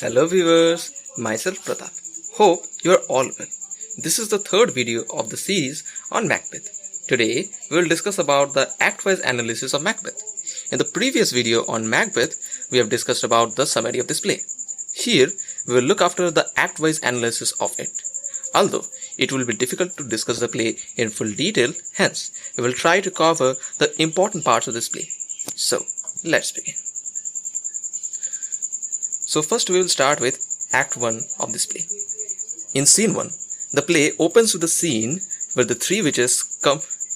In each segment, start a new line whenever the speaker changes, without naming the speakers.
Hello viewers, myself Pratap. Hope you are all well. This is the third video of the series on Macbeth. Today we will discuss about the act-wise analysis of Macbeth. In the previous video on Macbeth, we have discussed about the summary of this play. Here we will look after the act-wise analysis of it. Although it will be difficult to discuss the play in full detail, hence we will try to cover the important parts of this play. So let's begin. So first we will start with Act 1 of this play. In Scene 1, the play opens with a scene where the three witches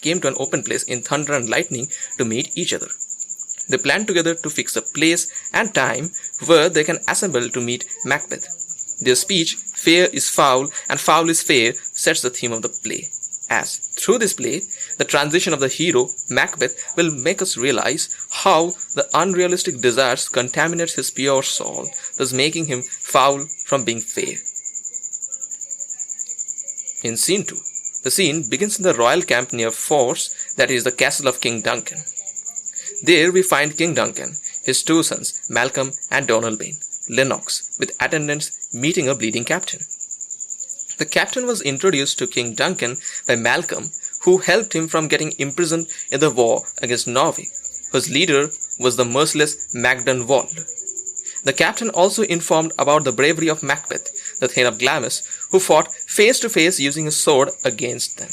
came to an open place in thunder and lightning to meet each other. They planned together to fix a place and time where they can assemble to meet Macbeth. Their speech, "Fair is foul and foul is fair," sets the theme of the play. As through this play, the transition of the hero, Macbeth, will make us realize how the unrealistic desires contaminates his pure soul, thus making him foul from being fair. In Scene 2, the scene begins in the royal camp near Force, that is the castle of King Duncan. There we find King Duncan, his two sons, Malcolm and Donalbain, Lennox, with attendants meeting a bleeding captain. The captain was introduced to King Duncan by Malcolm, who helped him from getting imprisoned in the war against Norway, whose leader was the merciless Macdonald. The captain also informed about the bravery of Macbeth, the Thane of Glamis, who fought face to face using his sword against them.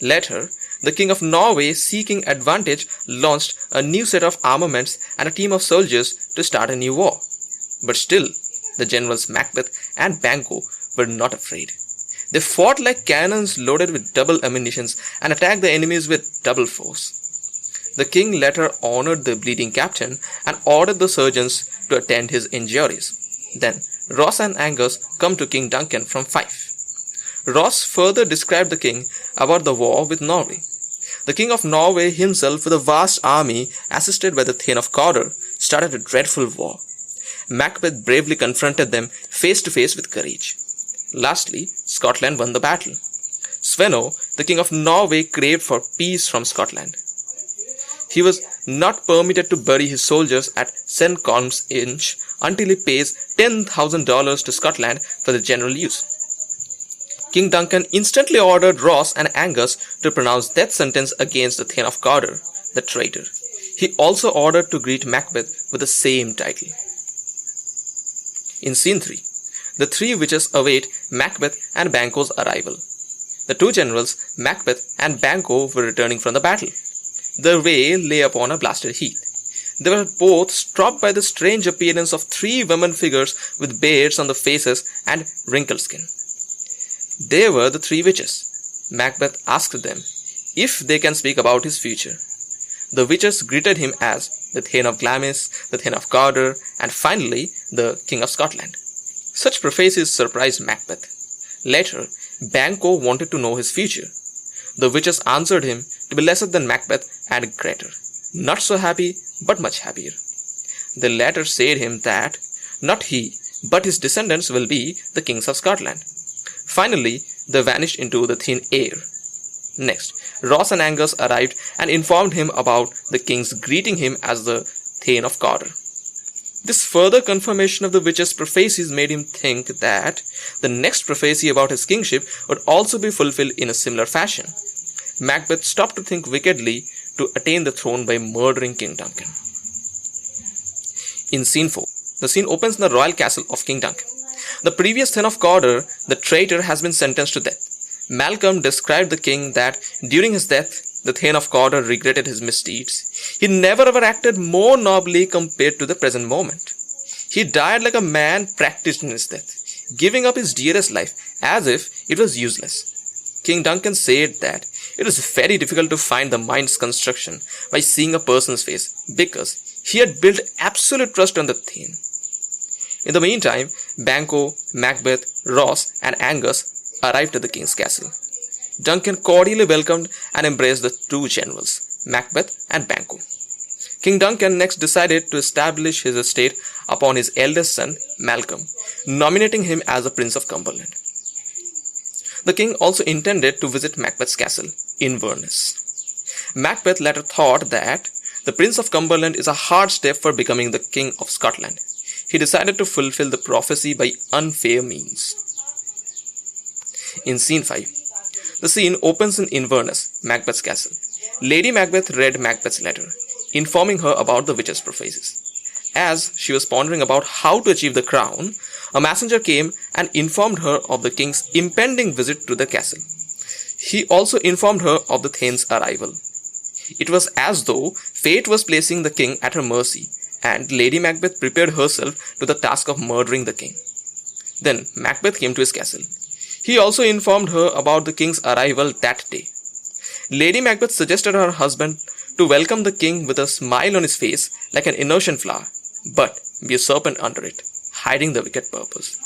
Later, the King of Norway, seeking advantage, launched a new set of armaments and a team of soldiers to start a new war. But still, the generals Macbeth and Banquo were not afraid. They fought like cannons loaded with double ammunitions and attacked the enemies with double force. The king later honored the bleeding captain and ordered the surgeons to attend his injuries. Then Ross and Angus come to King Duncan from Fife. Ross further described the king about the war with Norway. The king of Norway himself, with a vast army assisted by the Thane of Cawdor, started a dreadful war. Macbeth bravely confronted them face to face with courage. Lastly, Scotland won the battle. Sweno, the king of Norway, craved for peace from Scotland. He was not permitted to bury his soldiers at St. Colm's Inch until he pays $10,000 to Scotland for the general use. King Duncan instantly ordered Ross and Angus to pronounce death sentence against the Thane of Cawdor, the traitor. He also ordered to greet Macbeth with the same title. In Scene 3, the three witches await Macbeth and Banquo's arrival. The two generals, Macbeth and Banquo, were returning from the battle. Their way lay upon a blasted heath. They were both struck by the strange appearance of three women figures with beards on the faces and wrinkled skin. They were the three witches. Macbeth asked them if they can speak about his future. The witches greeted him as the Thane of Glamis, the Thane of Cawdor, and finally the King of Scotland. Such prophecies surprised Macbeth. Later, Banquo wanted to know his future. The witches answered him to be lesser than Macbeth and greater. Not so happy, but much happier. They later said him that not he, but his descendants will be the kings of Scotland. Finally, they vanished into the thin air. Next, Ross and Angus arrived and informed him about the kings greeting him as the Thane of Cawdor. This further confirmation of the witches' prophecies made him think that the next prophecy about his kingship would also be fulfilled in a similar fashion. Macbeth stopped to think wickedly to attain the throne by murdering King Duncan. In Scene 4, the scene opens in the royal castle of King Duncan. The previous Thane of Cawdor, the traitor, has been sentenced to death. Malcolm described the king that during his death, the Thane of Cawdor regretted his misdeeds. He never ever acted more nobly compared to the present moment. He died like a man practiced in his death, giving up his dearest life as if it was useless. King Duncan said that it was very difficult to find the mind's construction by seeing a person's face because he had built absolute trust on the Thane. In the meantime, Banquo, Macbeth, Ross, and Angus arrived at the king's castle. Duncan cordially welcomed and embraced the two generals, Macbeth and Banquo. King Duncan next decided to establish his estate upon his eldest son, Malcolm, nominating him as a Prince of Cumberland. The king also intended to visit Macbeth's castle, Inverness. Macbeth later thought that the Prince of Cumberland is a hard step for becoming the King of Scotland. he decided to fulfill the prophecy by unfair means. In scene 5, the scene opens in Inverness, Macbeth's castle. Lady Macbeth read Macbeth's letter, informing her about the witch's prophecies. As she was pondering about how to achieve the crown, a messenger came and informed her of the king's impending visit to the castle. He also informed her of the Thane's arrival. It was as though fate was placing the king at her mercy, and Lady Macbeth prepared herself to the task of murdering the king. Then Macbeth came to his castle. He also informed her about the king's arrival that day. Lady Macbeth suggested her husband to welcome the king with a smile on his face like an innocent flower, but be a serpent under it, hiding the wicked purpose.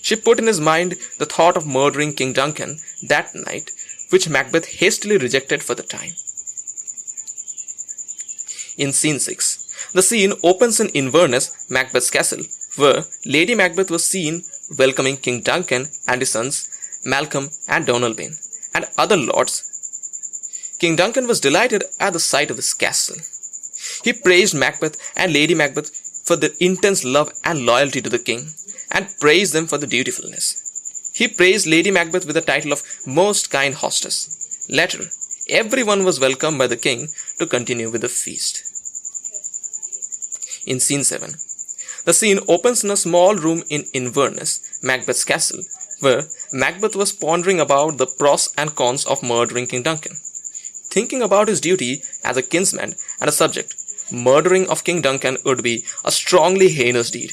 She put in his mind the thought of murdering King Duncan that night, which Macbeth hastily rejected for the time. In scene 6, the scene opens in Inverness, Macbeth's castle, where Lady Macbeth was seen welcoming King Duncan and his sons Malcolm and Donalbain and other lords. King Duncan was delighted at the sight of his castle. He praised Macbeth and Lady Macbeth for their intense love and loyalty to the king, and praised them for their dutifulness. He praised Lady Macbeth with the title of Most Kind Hostess. Later, everyone was welcomed by the king to continue with the feast. In scene 7, the scene opens in a small room in Inverness, Macbeth's castle, where Macbeth was pondering about the pros and cons of murdering King Duncan. Thinking about his duty as a kinsman and a subject, murdering of King Duncan would be a strongly heinous deed.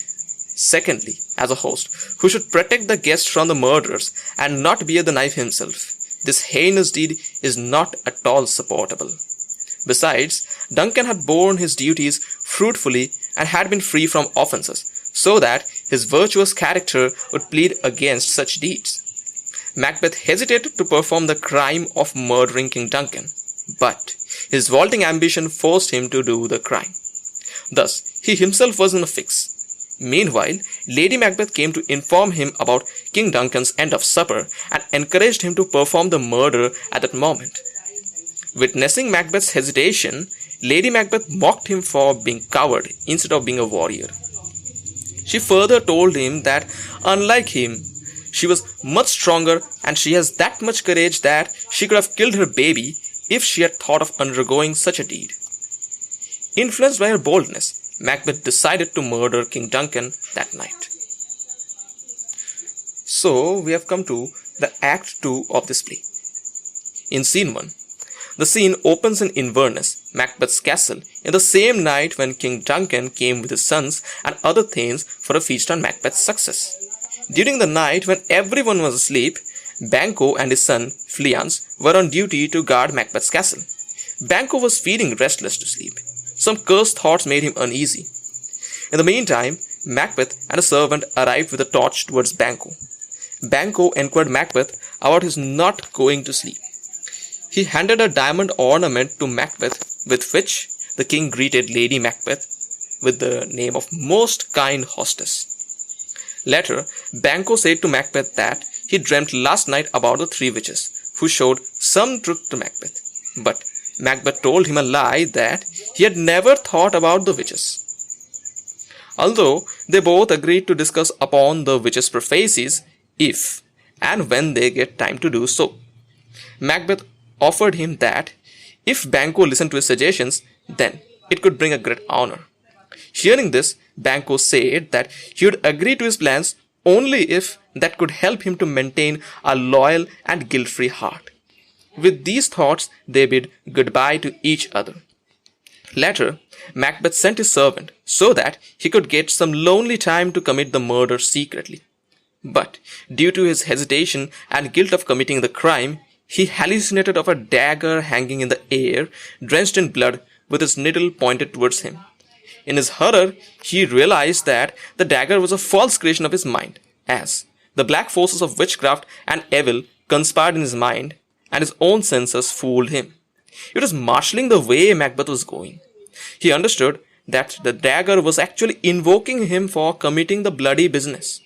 Secondly, as a host who should protect the guests from the murderers and not bear the knife himself, this heinous deed is not at all supportable. Besides, Duncan had borne his duties fruitfully and had been free from offences, so that his virtuous character would plead against such deeds. Macbeth hesitated to perform the crime of murdering King Duncan, but his vaulting ambition forced him to do the crime. Thus, he himself was in a fix. Meanwhile, Lady Macbeth came to inform him about King Duncan's end of supper and encouraged him to perform the murder at that moment. Witnessing Macbeth's hesitation, Lady Macbeth mocked him for being coward instead of being a warrior. She further told him that, unlike him, she was much stronger and she has that much courage that she could have killed her baby if she had thought of undergoing such a deed. Influenced by her boldness, Macbeth decided to murder King Duncan that night. So, we have come to the Act 2 of this play. In Scene 1, the scene opens in Inverness, Macbeth's castle, in the same night when King Duncan came with his sons and other thanes for a feast on Macbeth's success. During the night when everyone was asleep, Banquo and his son, Fleance, were on duty to guard Macbeth's castle. Banquo was feeling restless to sleep. Some cursed thoughts made him uneasy. In the meantime, Macbeth and a servant arrived with a torch towards Banquo. Banquo inquired Macbeth about his not going to sleep. He handed a diamond ornament to Macbeth, with which the king greeted Lady Macbeth with the name of Most Kind Hostess. Later, Banquo said to Macbeth that he dreamt last night about the three witches, who showed some truth to Macbeth. But Macbeth told him a lie that he had never thought about the witches. Although they both agreed to discuss upon the witches' prophecies if and when they get time to do so. Macbeth offered him that if Banquo listened to his suggestions, then it could bring a great honor. Hearing this, Banquo said that he would agree to his plans only if that could help him to maintain a loyal and guilt-free heart. With these thoughts, they bid goodbye to each other. Later, Macbeth sent his servant so that he could get some lonely time to commit the murder secretly. But due to his hesitation and guilt of committing the crime, he hallucinated of a dagger hanging in the air, drenched in blood, with its needle pointed towards him. In his horror, he realized that the dagger was a false creation of his mind, as the black forces of witchcraft and evil conspired in his mind, and his own senses fooled him. It was marshalling the way Macbeth was going. He understood that the dagger was actually invoking him for committing the bloody business.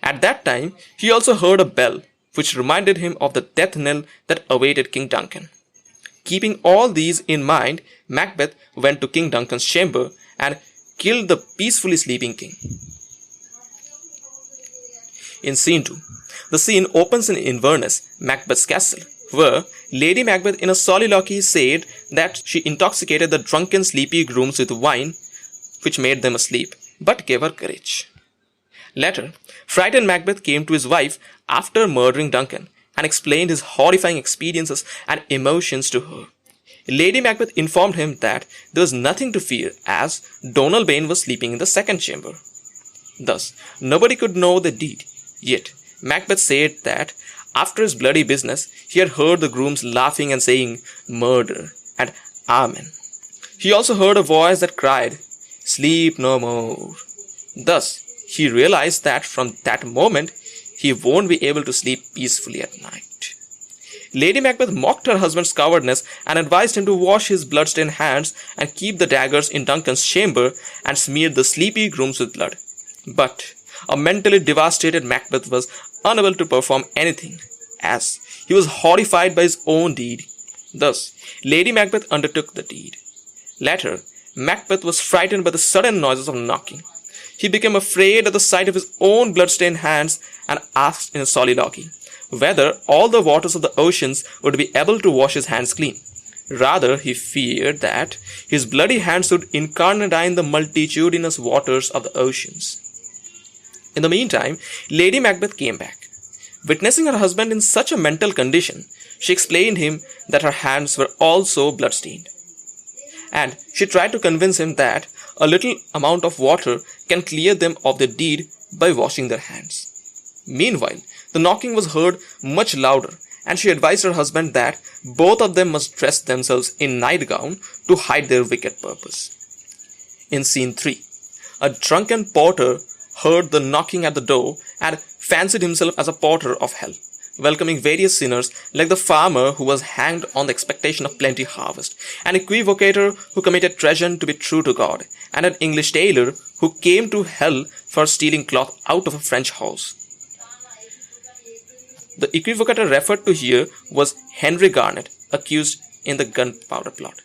At that time, he also heard a bell, which reminded him of the death knell that awaited King Duncan. Keeping all these in mind, Macbeth went to King Duncan's chamber and killed the peacefully sleeping king. In Scene 2, the scene opens in Inverness, Macbeth's castle, where Lady Macbeth in a soliloquy said that she intoxicated the drunken sleepy grooms with wine, which made them asleep, but gave her courage. Later, frightened Macbeth came to his wife after murdering Duncan and explained his horrifying experiences and emotions to her. Lady Macbeth informed him that there was nothing to fear as Donalbain was sleeping in the second chamber. Thus, nobody could know the deed. Yet, Macbeth said that after his bloody business, he had heard the grooms laughing and saying, "Murder," and "Amen." He also heard a voice that cried, "Sleep no more." Thus, he realized that from that moment, he won't be able to sleep peacefully at night. Lady Macbeth mocked her husband's cowardness and advised him to wash his blood-stained hands and keep the daggers in Duncan's chamber and smeared the sleepy grooms with blood. But a mentally devastated Macbeth was unable to perform anything, as he was horrified by his own deed. Thus, Lady Macbeth undertook the deed. Later, Macbeth was frightened by the sudden noises of knocking. He became afraid at the sight of his own blood-stained hands and asked in a soliloquy whether all the waters of the oceans would be able to wash his hands clean. Rather, he feared that his bloody hands would incarnadine the multitudinous waters of the oceans. In the meantime, Lady Macbeth came back. Witnessing her husband in such a mental condition, she explained him that her hands were also blood-stained. And she tried to convince him that a little amount of water can clear them of the deed by washing their hands. Meanwhile, the knocking was heard much louder, and she advised her husband that both of them must dress themselves in nightgown to hide their wicked purpose. In Scene 3, a drunken porter heard the knocking at the door and fancied himself as a porter of hell, welcoming various sinners like the farmer who was hanged on the expectation of plenty harvest, an equivocator who committed treason to be true to God, and an English tailor who came to hell for stealing cloth out of a French house. The equivocator referred to here was Henry Garnet, accused in the gunpowder plot.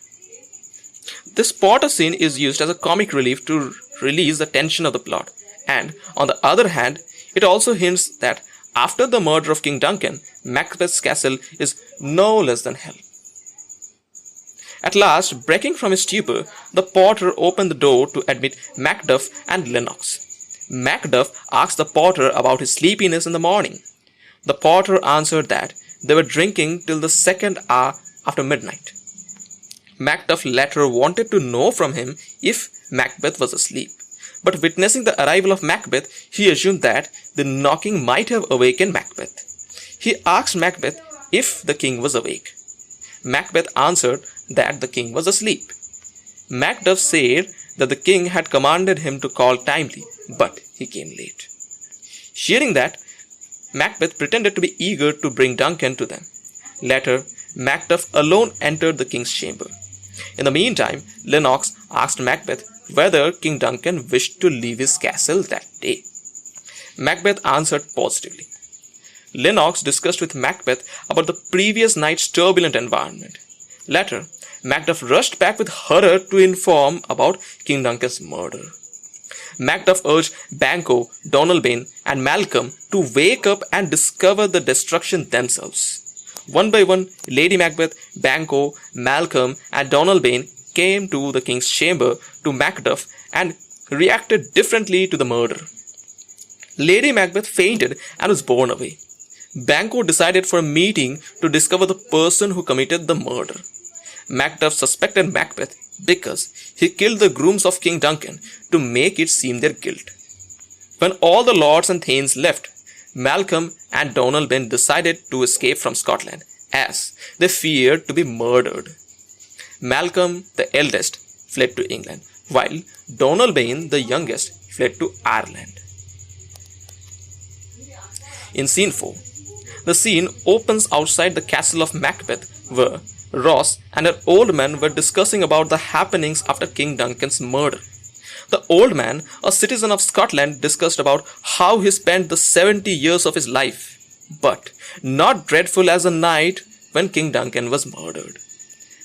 This porter scene is used as a comic relief to release the tension of the plot, and on the other hand, it also hints that after the murder of King Duncan, Macbeth's castle is no less than hell. At last, breaking from his stupor, the porter opened the door to admit Macduff and Lennox. Macduff asked the porter about his sleepiness in the morning. The porter answered that they were drinking till the second hour after midnight. Macduff later wanted to know from him if Macbeth was asleep, but witnessing the arrival of Macbeth, he assumed that the knocking might have awakened Macbeth. He asked Macbeth if the king was awake. Macbeth answered that the king was asleep. Macduff said that the king had commanded him to call timely, but he came late. Hearing that, Macbeth pretended to be eager to bring Duncan to them. Later, Macduff alone entered the king's chamber. In the meantime, Lennox asked Macbeth whether King Duncan wished to leave his castle that day. Macbeth answered positively. Lennox discussed with Macbeth about the previous night's turbulent environment. Later, Macduff rushed back with horror to inform about King Duncan's murder. Macduff urged Banquo, Donalbain, and Malcolm to wake up and discover the destruction themselves. One by one, Lady Macbeth, Banquo, Malcolm, and Donalbain came to the king's chamber to Macduff and reacted differently to the murder. Lady Macbeth fainted and was borne away. Banquo decided for a meeting to discover the person who committed the murder. Macduff suspected Macbeth because he killed the grooms of King Duncan to make it seem their guilt. When all the lords and thanes left, Malcolm and Donalbain decided to escape from Scotland as they feared to be murdered. Malcolm, the eldest, fled to England, while Donalbain, the youngest, fled to Ireland. In Scene 4, the scene opens outside the castle of Macbeth, where Ross and an old man were discussing about the happenings after King Duncan's murder. The old man, a citizen of Scotland, discussed about how he spent the 70 years of his life, but not dreadful as the night when King Duncan was murdered.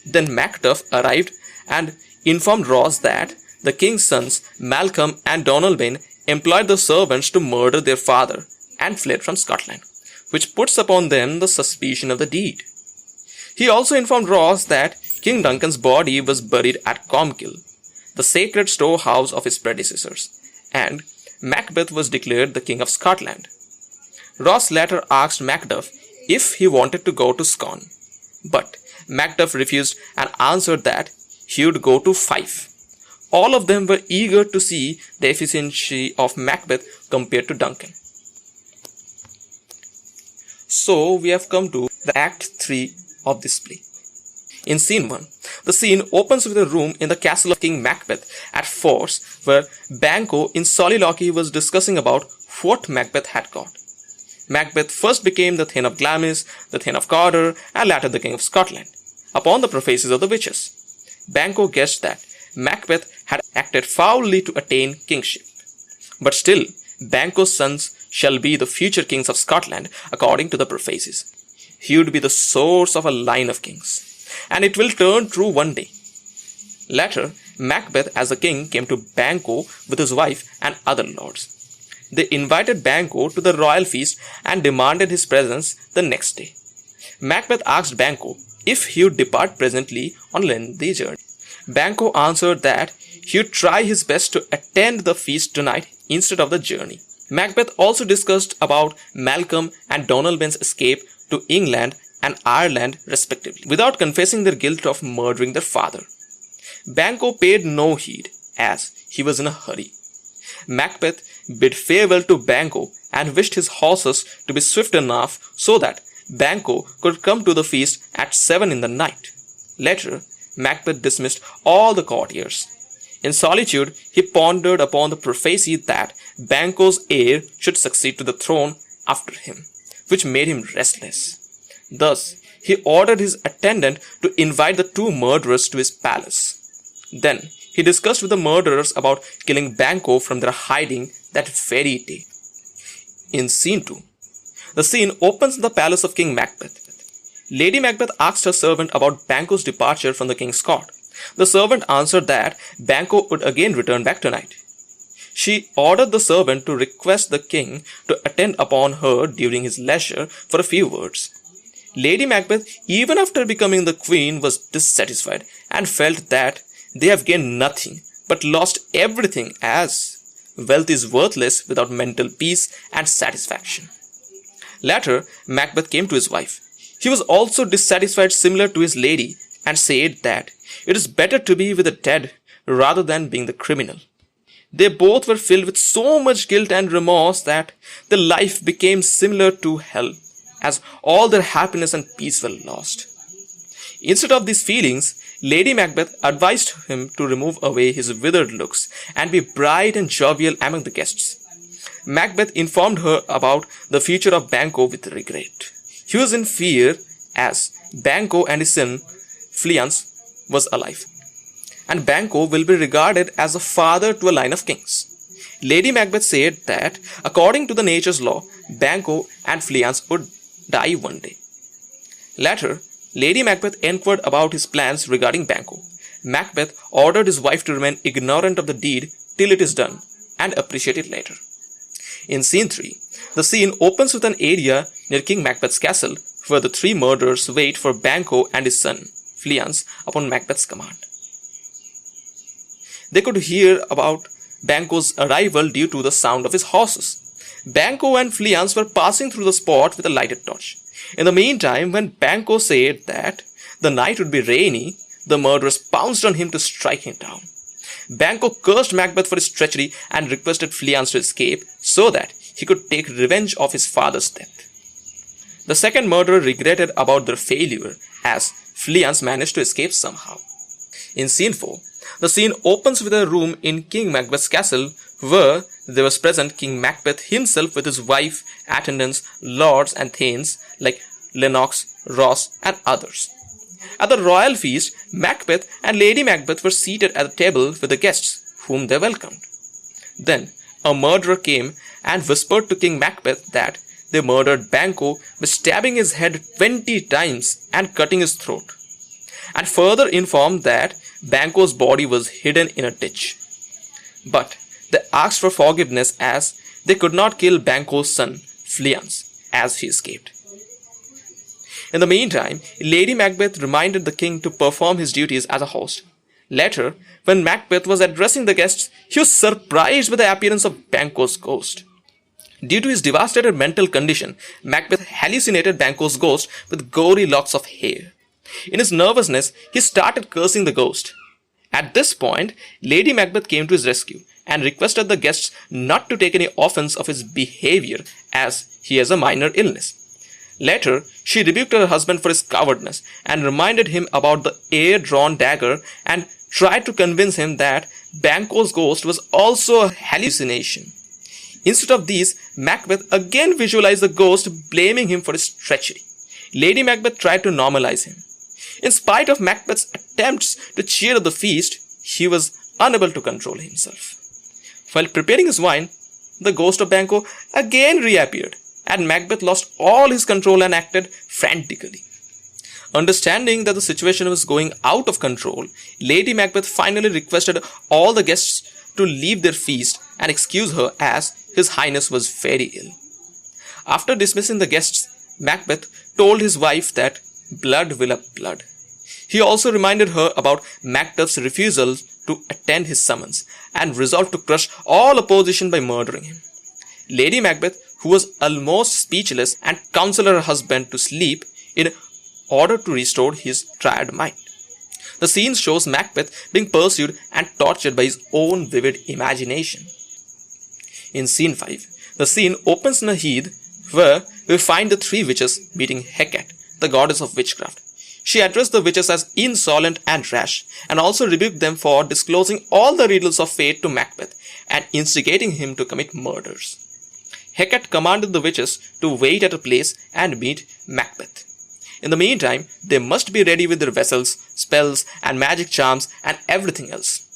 Then Macduff arrived and informed Ross that The king's sons, Malcolm and Donalbain, employed the servants to murder their father and fled from Scotland, which puts upon them the suspicion of the deed. He also informed Ross that King Duncan's body was buried at Comkill, the sacred storehouse of his predecessors, and Macbeth was declared the King of Scotland. Ross later asked Macduff if he wanted to go to Scone, but Macduff refused and answered that he would go to Fife. All of them were eager to see the efficiency of Macbeth compared to Duncan. So we have come to the Act 3 of this play. In Scene 1, the scene opens with a room in the castle of King Macbeth at Force, where Banquo in soliloquy was discussing about what Macbeth had got. Macbeth first became the Thane of Glamis, the Thane of Cawdor, and later the King of Scotland, upon the prophecies of the witches. Banquo guessed that Macbeth had acted foully to attain kingship. But still, Banquo's sons shall be the future kings of Scotland according to the prophecies. He would be the source of a line of kings, and it will turn true one day. Later, Macbeth as a king came to Banquo with his wife and other lords. They invited Banquo to the royal feast and demanded his presence the next day. Macbeth asked Banquo if he would depart presently on a lengthy journey. Banquo answered that he would try his best to attend the feast tonight instead of the journey. Macbeth also discussed about Malcolm and Donalbain's escape to England and Ireland respectively, without confessing their guilt of murdering their father. Banquo paid no heed, as he was in a hurry. Macbeth bid farewell to Banquo and wished his horses to be swift enough so that Banquo could come to the feast at 7 in the night. Later, Macbeth dismissed all the courtiers. In solitude, he pondered upon the prophecy that Banquo's heir should succeed to the throne after him, which made him restless. Thus, he ordered his attendant to invite the two murderers to his palace. Then, he discussed with the murderers about killing Banquo from their hiding that very day. In Scene 2, the scene opens in the palace of King Macbeth. Lady Macbeth asked her servant about Banquo's departure from the king's court. The servant answered that Banquo would again return back tonight. She ordered the servant to request the king to attend upon her during his leisure for a few words. Lady Macbeth, even after becoming the queen, was dissatisfied and felt that they have gained nothing but lost everything, as wealth is worthless without mental peace and satisfaction. Later, Macbeth came to his wife. He was also dissatisfied, similar to his lady, and said that it is better to be with the dead rather than being the criminal. They both were filled with so much guilt and remorse that their life became similar to hell, as all their happiness and peace were lost. Instead of these feelings, Lady Macbeth advised him to remove away his withered looks and be bright and jovial among the guests. Macbeth informed her about the future of Banquo with regret. He was in fear, as Banquo and his son Fleance was alive, and Banquo will be regarded as a father to a line of kings. Lady Macbeth said that, according to the nature's law, Banquo and Fleance would die one day. Later, Lady Macbeth inquired about his plans regarding Banquo. Macbeth ordered his wife to remain ignorant of the deed till it is done, and appreciate it later. In Scene 3, the scene opens with an area near King Macbeth's castle, where the three murderers wait for Banquo and his son, Fleance, upon Macbeth's command. They could hear about Banquo's arrival due to the sound of his horses. Banquo and Fleance were passing through the spot with a lighted torch. In the meantime, when Banquo said that the night would be rainy, the murderers pounced on him to strike him down. Banquo cursed Macbeth for his treachery and requested Fleance to escape so that he could take revenge of his father's death. The second murderer regretted about their failure, as Fleance managed to escape somehow. In Scene 4, the scene opens with a room in King Macbeth's castle, where there was present King Macbeth himself with his wife, attendants, lords and thanes like Lennox, Ross and others. At the royal feast, Macbeth and Lady Macbeth were seated at the table with the guests, whom they welcomed. Then a murderer came and whispered to King Macbeth that they murdered Banquo by stabbing his head 20 times and cutting his throat, and further informed that Banquo's body was hidden in a ditch. But they asked for forgiveness as they could not kill Banquo's son, Fleance, as he escaped. In the meantime, Lady Macbeth reminded the king to perform his duties as a host. Later, when Macbeth was addressing the guests, he was surprised by the appearance of Banquo's ghost. Due to his devastated mental condition, Macbeth hallucinated Banquo's ghost with gory locks of hair. In his nervousness, he started cursing the ghost. At this point, Lady Macbeth came to his rescue and requested the guests not to take any offense of his behavior as he has a minor illness. Later, she rebuked her husband for his cowardice and reminded him about the air-drawn dagger and tried to convince him that Banquo's ghost was also a hallucination. Instead of these, Macbeth again visualized the ghost blaming him for his treachery. Lady Macbeth tried to normalize him. In spite of Macbeth's attempts to cheer up the feast, he was unable to control himself. While preparing his wine, the ghost of Banquo again reappeared, and Macbeth lost all his control and acted frantically. Understanding that the situation was going out of control, Lady Macbeth finally requested all the guests to leave their feast and excuse her as His Highness was very ill. After dismissing the guests, Macbeth told his wife that blood will up blood. He also reminded her about Macduff's refusal to attend his summons and resolved to crush all opposition by murdering him. Lady Macbeth, who was almost speechless, and counseled her husband to sleep in order to restore his tired mind. The scene shows Macbeth being pursued and tortured by his own vivid imagination. In scene 5, the scene opens in a heath where we find the three witches meeting Hecate, the goddess of witchcraft. She addressed the witches as insolent and rash, and also rebuked them for disclosing all the riddles of fate to Macbeth and instigating him to commit murders. Hecate commanded the witches to wait at a place and meet Macbeth. In the meantime, they must be ready with their vessels, spells, and magic charms and everything else.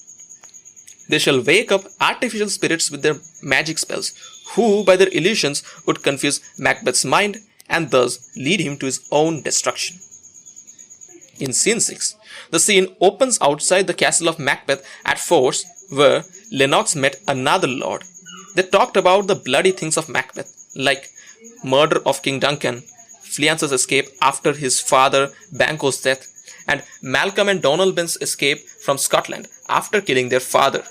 They shall wake up artificial spirits with their magic spells, who by their illusions would confuse Macbeth's mind and thus lead him to his own destruction. In scene 6, the scene opens outside the castle of Macbeth at Force, where Lennox met another lord. They talked about the bloody things of Macbeth, like murder of King Duncan, Fleance's escape after his father Banquo's death, and Malcolm and Donalbain's escape from Scotland after killing their father,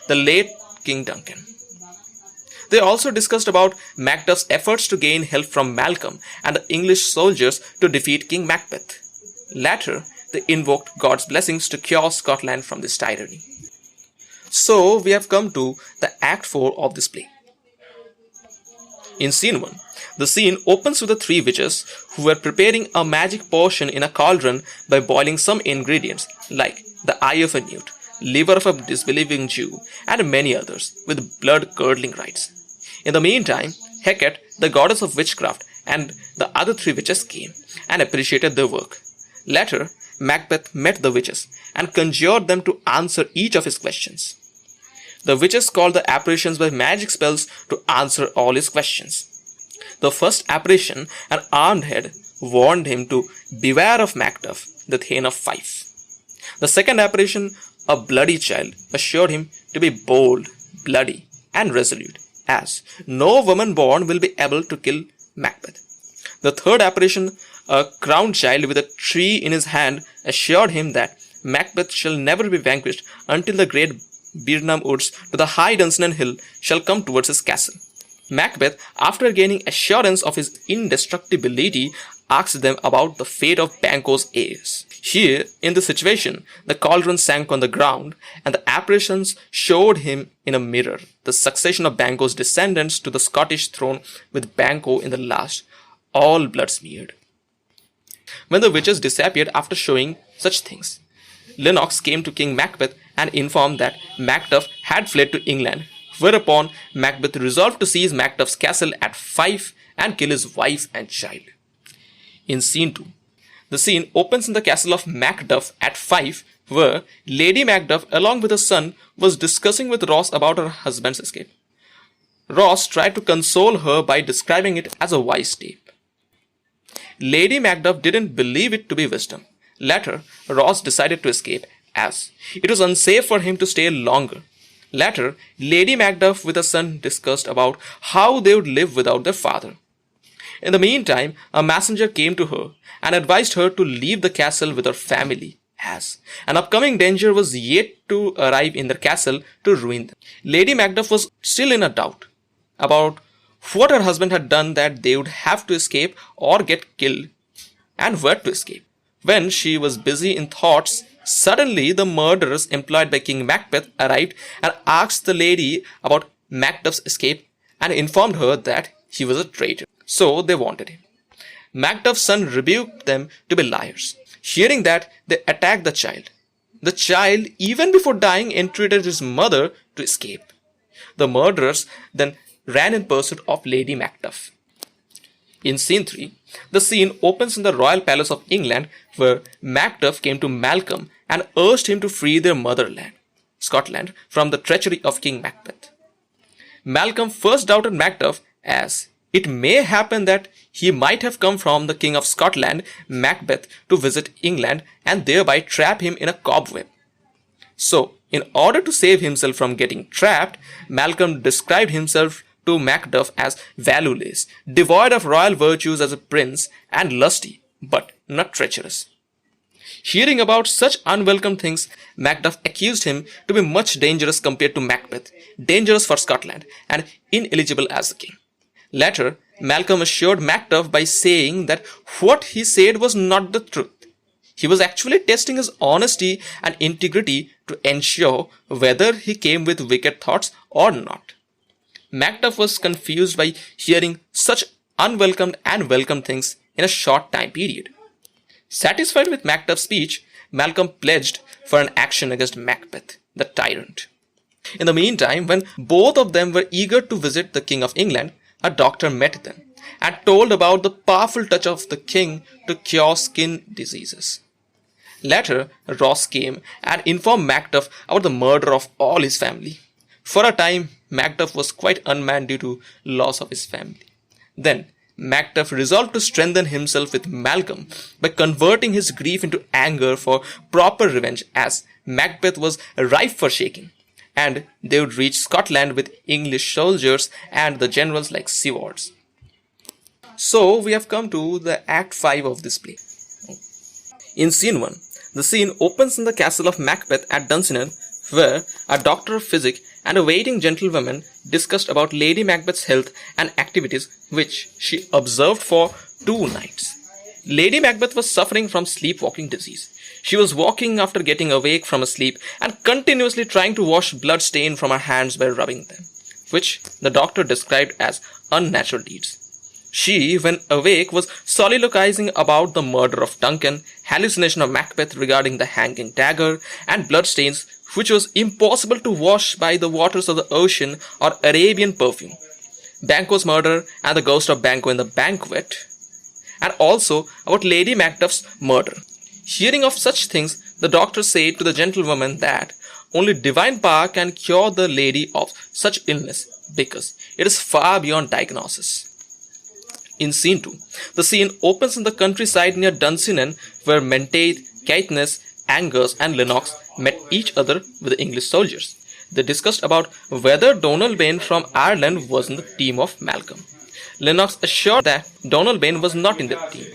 the late King Duncan. They also discussed about Macduff's efforts to gain help from Malcolm and the English soldiers to defeat King Macbeth. Later, they invoked God's blessings to cure Scotland from this tyranny. So, we have come to the Act 4 of this play. In scene 1, the scene opens with the three witches who were preparing a magic potion in a cauldron by boiling some ingredients like the eye of a newt, liver of a disbelieving Jew, and many others with blood-curdling rites. In the meantime, Hecate, the goddess of witchcraft, and the other three witches came and appreciated their work. Later, Macbeth met the witches and conjured them to answer each of his questions. The witches called the apparitions by magic spells to answer all his questions. The first apparition, an armed head, warned him to beware of Macduff, the Thane of Fife. The second apparition, a bloody child, assured him to be bold, bloody, and resolute, as no woman born will be able to kill Macbeth. The third apparition, a crowned child with a tree in his hand, assured him that Macbeth shall never be vanquished until the great Birnam woods to the high Dunstan hill shall come towards his castle. Macbeth, after gaining assurance of his indestructibility, asked them about the fate of Banquo's heirs. Here, in this situation, the cauldron sank on the ground, and the apparitions showed him in a mirror the succession of Banquo's descendants to the Scottish throne, with Banquo in the last, all blood smeared. When the witches disappeared after showing such things, Lennox came to King Macbeth and informed that Macduff had fled to England, whereupon Macbeth resolved to seize Macduff's castle at Fife and kill his wife and child. In scene 2, the scene opens in the castle of Macduff at Fife, where Lady Macduff, along with her son, was discussing with Ross about her husband's escape. Ross tried to console her by describing it as a wise tale. Lady Macduff didn't believe it to be wisdom. Later, Ross decided to escape, as it was unsafe for him to stay longer. Later, Lady Macbeth with her son discussed about how they would live without their father. In the meantime, a messenger came to her and advised her to leave the castle with her family, as an upcoming danger was yet to arrive in their castle to ruin them. Lady Macbeth was still in a doubt about what her husband had done, that they would have to escape or get killed, and where to escape. When she was busy in thoughts, suddenly the murderers employed by King Macbeth arrived and asked the lady about Macbeth's escape and informed her that he was a traitor. So they wanted him. Macbeth's son rebuked them to be liars. Hearing that, they attacked the child. The child, even before dying, entreated his mother to escape. The murderers then ran in pursuit of Lady Macbeth. In scene 3, the scene opens in the royal palace of England, where Macbeth came to Malcolm and urged him to free their motherland, Scotland, from the treachery of King Macbeth. Malcolm first doubted Macbeth, as it may happen that he might have come from the King of Scotland, Macbeth, to visit England and thereby trap him in a cobweb. So, in order to save himself from getting trapped, Malcolm described himself to Macbeth as valueless, devoid of royal virtues as a prince, and lusty, but not treacherous. Hearing about such unwelcome things, Macbeth accused him to be much dangerous compared to Macbeth, dangerous for Scotland, and ineligible as the king. Later, Malcolm assured Macbeth by saying that what he said was not the truth. He was actually testing his honesty and integrity to ensure whether he came with wicked thoughts or not. Macbeth was confused by hearing such unwelcome and welcome things in a short time period. Satisfied with Macbeth's speech, Malcolm pledged for an action against Macbeth, the tyrant. In the meantime, when both of them were eager to visit the King of England, a doctor met them and told about the powerful touch of the king to cure skin diseases. Later, Ross came and informed Macbeth about the murder of all his family. For a time, Macbeth was quite unmanned due to loss of his family. Then, Macbeth resolved to strengthen himself with Malcolm by converting his grief into anger for proper revenge, as Macbeth was ripe for shaking, and they would reach Scotland with English soldiers and the generals like Seward's. So we have come to the Act 5 of this play. In scene 1, the scene opens in the castle of Macbeth at Dunsinane, where a doctor of physic and a waiting gentlewoman discussed about Lady Macbeth's health and activities which she observed for 2 nights. Lady Macbeth was suffering from sleepwalking disease. She was walking after getting awake from a sleep and continuously trying to wash blood stain from her hands by rubbing them, which the doctor described as unnatural deeds. She, when awake, was soliloquizing about the murder of Duncan, hallucination of Macbeth regarding the hanging dagger, and bloodstains which was impossible to wash by the waters of the ocean or Arabian perfume, Banquo's murder and the ghost of Banquo in the banquet, and also about Lady Macbeth's murder. Hearing of such things, the doctor said to the gentlewoman that only divine power can cure the lady of such illness, because it is far beyond diagnosis. In scene 2, the scene opens in the countryside near Dunsinane, where Menteith, Caithness, Angus and Lennox met each other with the English soldiers. They discussed about whether Donalbain from Ireland was in the team of Malcolm. Lennox assured that Donalbain was not in the team.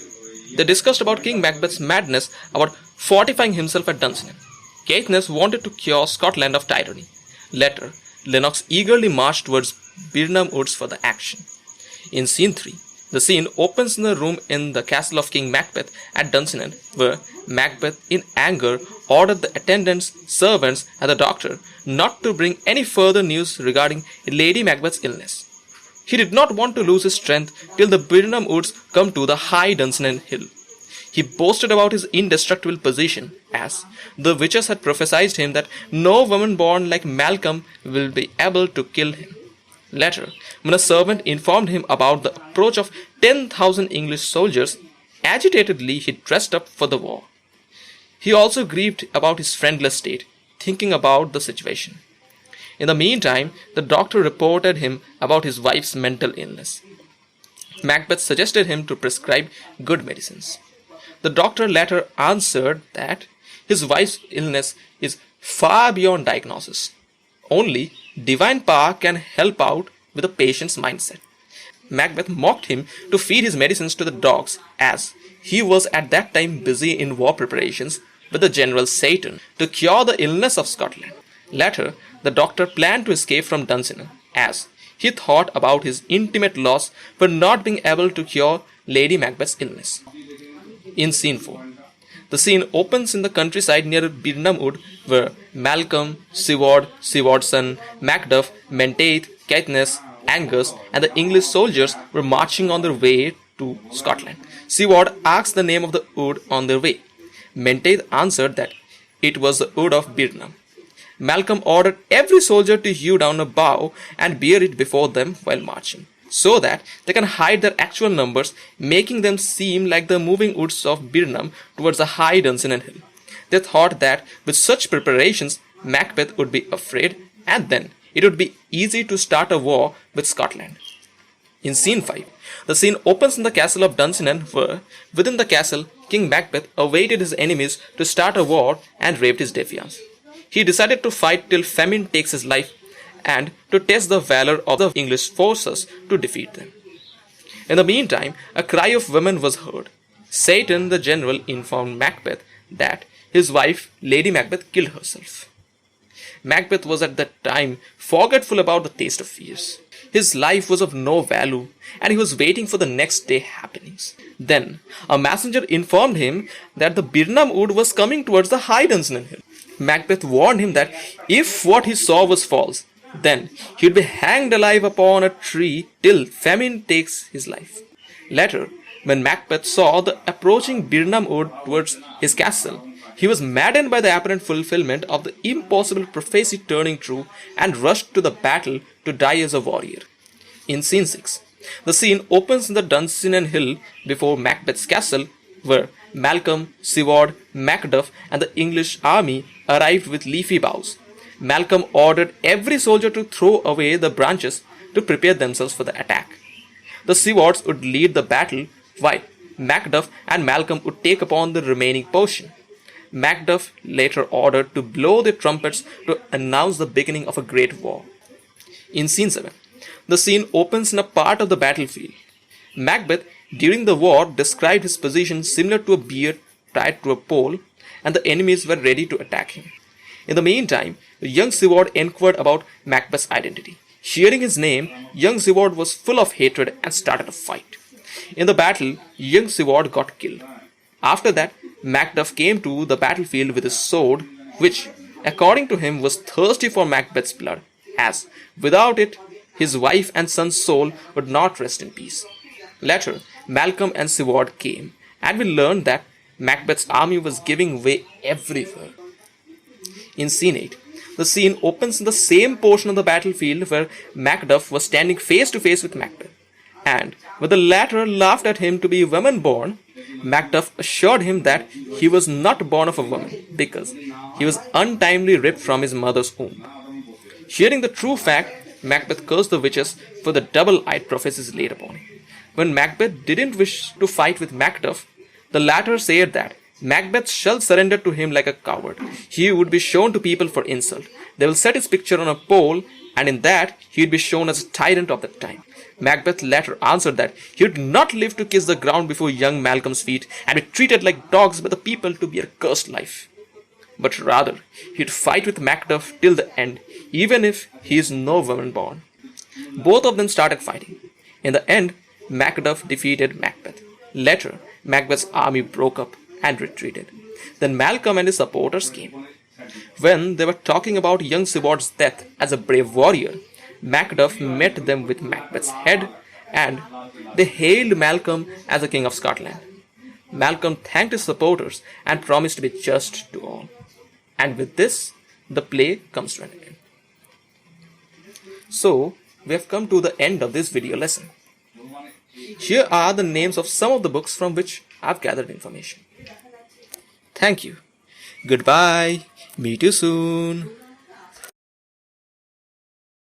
They discussed about King Macbeth's madness about fortifying himself at Dunsinane. Caithness wanted to cure Scotland of tyranny. Later, Lennox eagerly marched towards Birnam Woods for the action. In scene 3, the scene opens in the room in the castle of King Macbeth at Dunsinane, where Macbeth, in anger, ordered the attendants, servants, and the doctor not to bring any further news regarding Lady Macbeth's illness. He did not want to lose his strength till the Birnam Woods come to the high Dunsinane hill. He boasted about his indestructible position, as the witches had prophesied him that no woman born like Malcolm will be able to kill him. Later, when a servant informed him about the approach of 10,000 English soldiers, agitatedly he dressed up for the war. He also grieved about his friendless state, thinking about the situation. In the meantime, the doctor reported him about his wife's mental illness. Macbeth suggested him to prescribe good medicines. The doctor later answered that his wife's illness is far beyond diagnosis. only divine power can help out with a patient's mindset. Macbeth mocked him to feed his medicines to the dogs, as he was at that time busy in war preparations with the general Satan to cure the illness of Scotland. Later, the doctor planned to escape from Dunsinane, as he thought about his intimate loss for not being able to cure Lady Macbeth's illness. In Scene 4, the scene opens in the countryside near Birnam Wood, where Malcolm, Siward, Siward's son, Macduff, Menteith, Caithness, Angus, and the English soldiers were marching on their way to Scotland. Siward asked the name of the wood on their way. Menteith answered that it was the wood of Birnam. Malcolm ordered every soldier to hew down a bough and bear it before them while marching, so that they can hide their actual numbers, making them seem like the moving woods of Birnam towards the high Dunsinane hill. They thought that with such preparations, Macbeth would be afraid, and then it would be easy to start a war with Scotland. In Scene 5, the scene opens in the castle of Dunsinane, where, within the castle, King Macbeth awaited his enemies to start a war and raved his defiance. He decided to fight till famine takes his life, and to test the valor of the English forces to defeat them. In the meantime, a cry of women was heard. Satan the general informed Macbeth that his wife, Lady Macbeth, killed herself. Macbeth was at that time forgetful about the taste of fears. His life was of no value, and he was waiting for the next day happenings. Then, a messenger informed him that the Birnam Wood was coming towards the high Dunsinane hill. Macbeth warned him that if what he saw was false, then he would be hanged alive upon a tree till famine takes his life. Later, when Macbeth saw the approaching Birnam Wood towards his castle, he was maddened by the apparent fulfillment of the impossible prophecy turning true and rushed to the battle to die as a warrior. In Scene 6, the scene opens in the Dunsinane hill before Macbeth's castle, where Malcolm, Siward, Macduff, and the English army arrived with leafy boughs. Malcolm ordered every soldier to throw away the branches to prepare themselves for the attack. The Siwards would lead the battle, while Macduff and Malcolm would take upon the remaining portion. Macduff later ordered to blow the trumpets to announce the beginning of a great war. In Scene 7, the scene opens in a part of the battlefield. Macbeth, during the war, described his position similar to a bear tied to a pole, and the enemies were ready to attack him. In the meantime, young Siward inquired about Macbeth's identity. Hearing his name, young Siward was full of hatred and started a fight. In the battle, young Siward got killed. After that, Macduff came to the battlefield with his sword, which, according to him, was thirsty for Macbeth's blood, as, without it, his wife and son's soul would not rest in peace. Later, Malcolm and Siward came, and we learned that Macbeth's army was giving way everywhere. In Scene 8, the scene opens in the same portion of the battlefield where Macduff was standing face to face with Macbeth, and when the latter laughed at him to be woman born, Macduff assured him that he was not born of a woman because he was untimely ripped from his mother's womb. Hearing the true fact, Macbeth cursed the witches for the double-eyed prophecies laid upon him. When Macbeth didn't wish to fight with Macduff, the latter said that Macbeth shall surrender to him like a coward. He would be shown to people for insult. They will set his picture on a pole, and in that he would be shown as a tyrant of that time. Macbeth later answered that he would not live to kiss the ground before young Malcolm's feet and be treated like dogs by the people to be a cursed life. But rather, he would fight with Macduff till the end, even if he is no woman born. Both of them started fighting. In the end, Macduff defeated Macbeth. Later, Macbeth's army broke up and retreated. Then Malcolm and his supporters came. When they were talking about young Siward's death as a brave warrior, Macduff met them with Macbeth's head, and they hailed Malcolm as the King of Scotland. Malcolm thanked his supporters and promised to be just to all. And with this, the play comes to an end. So, we have come to the end of this video lesson. Here are the names of some of the books from which I have gathered information. Thank you. Goodbye. Meet you soon.